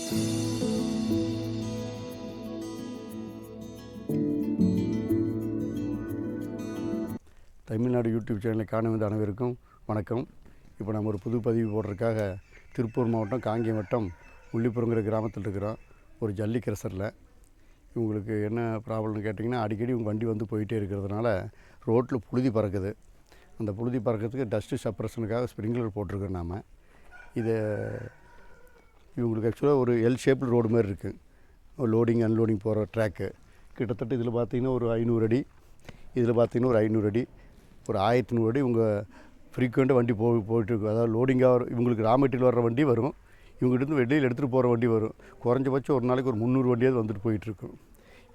Tamil Nadu YouTube சேனலை காண வந்த அனைவருக்கும் வணக்கம். இப்போ நம்ம ஒரு புது பதிவு போடுறதுக்காக திருப்பூர் மாவட்டம் காங்கேயம் வட்டம் உள்ளிப்புறங்கிற கிராமத்தில் இருக்கிறோம். ஒரு ஜல்லி கிரசரில் இவங்களுக்கு என்ன ப்ராப்ளம்னு கேட்டிங்கன்னா, அடிக்கடி இவங்க வண்டி வந்து போயிட்டே இருக்கிறதுனால ரோட்டில் புழுதி பறக்குது. அந்த புழுதி பறக்கிறதுக்கு டஸ்ட்டு சப்ரஷனுக்காக ஸ்ப்ரிங்க்லர் போட்டிருக்கோம். நாம் இதை இவங்களுக்கு ஆக்சுவலாக ஒரு எல் ஷேப்பில் ரோடு மாதிரி இருக்குது. லோடிங் அன்லோடிங் போகிற ட்ராக்கு கிட்டத்தட்ட இதில் பார்த்திங்கன்னா ஒரு 500 அடி, இதில் பார்த்திங்கன்னா ஒரு 500 அடி, ஒரு 1100 அடி இவங்க ஃப்ரீக்வெண்ட்டாக வண்டி போயிட்டுருக்கு. அதாவது லோடிங்காக இவங்களுக்கு ரா மெட்டீரியல் வர்ற வண்டி வரும், இவங்ககிட்ட வெளியில் எடுத்துகிட்டு போகிற வண்டி வரும். குறைஞ்சபட்சம் ஒரு நாளைக்கு ஒரு 300 வண்டியாவது வந்துட்டு போயிட்டுருக்கும்.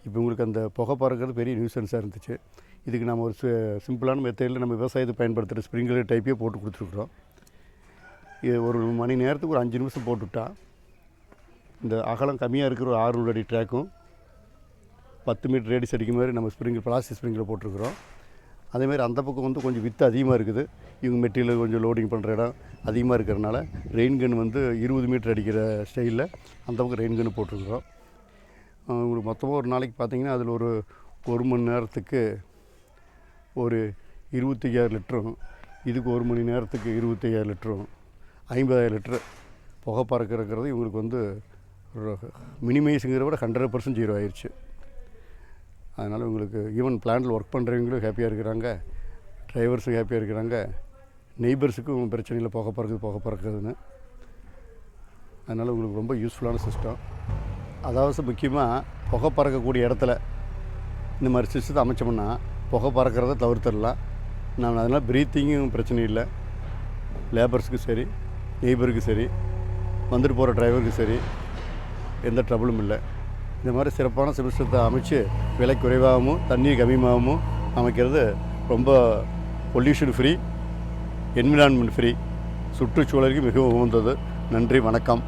இப்போ இவங்களுக்கு அந்த புகை பறக்கிறது பெரிய நியூசன்ஸாக இருந்துச்சு. இதுக்கு நம்ம ஒரு சிம்பிளான மெத்தடில் நம்ம விவசாயத்தை பயன்படுத்துகிற ஸ்ப்ரிங்க்லர் டைப்பே போட்டு கொடுத்துருக்குறோம். இது ஒரு மணி நேரத்துக்கு ஒரு 5 நிமிஷம் போட்டுவிட்டா இந்த அகலம் கம்மியாக இருக்கிற ஒரு 600 அடி ட்ராக்கும் 10 மீட்டர் ரேடியஸ் அடிக்க மாதிரி நம்ம பிளாஸ்டிக் ஸ்ப்ரிங்கில் போட்டிருக்கிறோம். அதேமாதிரி அந்த பக்கம் வந்து கொஞ்சம் வித்து அதிகமாக இருக்குது. இவங்க மெட்டீரியல் கொஞ்சம் லோடிங் பண்ணுற இடம் அதிகமாக இருக்கிறதுனால ரெயின் கன் வந்து 20 மீட்டர் அடிக்கிற ஸ்டைலில் அந்த பக்கம் ரெயின் கன்று போட்டிருக்கிறோம். உங்களுக்கு மொத்தமாக ஒரு நாளைக்கு பார்த்திங்கன்னா அதில் ஒரு மணி நேரத்துக்கு ஒரு 25,000 லிட்டரும், இதுக்கு ஒரு மணி நேரத்துக்கு 25,000 லிட்டரும், 50,000 லிட்டரு புகை பறக்கிறது இவங்களுக்கு வந்து மினிமைஸுங்கிற விட 100% ஜீரோ ஆயிடுச்சு. அதனால் உங்களுக்கு ஈவன் பிளான்ட்டில் ஒர்க் பண்ணுறவங்களும் ஹாப்பியாக இருக்கிறாங்க, டிரைவர்ஸும் ஹாப்பியாக இருக்கிறாங்க, நெய்பர்ஸுக்கும் பிரச்சனை இல்லை புகை பறக்குதுன்னு. அதனால் உங்களுக்கு ரொம்ப யூஸ்ஃபுல்லான சிஸ்டம். அதாவது முக்கியமாக புகை பறக்கக்கூடிய இடத்துல இந்த மாதிரி சிஸ்டத்தை அமைச்சோம்னா புகை பறக்கிறத தவிர்த்துடலாம். நான் அதனால் ப்ரீத்திங்கும் பிரச்சனை இல்லை, லேபர்ஸுக்கும் சரி, நெய்பருக்கு சரி, வந்துட்டு போகிற டிரைவருக்கு சரி, எந்த ட்ரபிளும் இல்லை. இந்த மாதிரி சிறப்பான சிஸ்டத்தை அமைச்சு விலை குறைவாகவும் தண்ணீர் கம்மியாகவும் அமைக்கிறது ரொம்ப பொல்யூஷன் ஃப்ரீ, என்விரான்மெண்ட் ஃப்ரீ, சுற்றுச்சூழலுக்கு மிகவும் உகந்தது. நன்றி, வணக்கம்.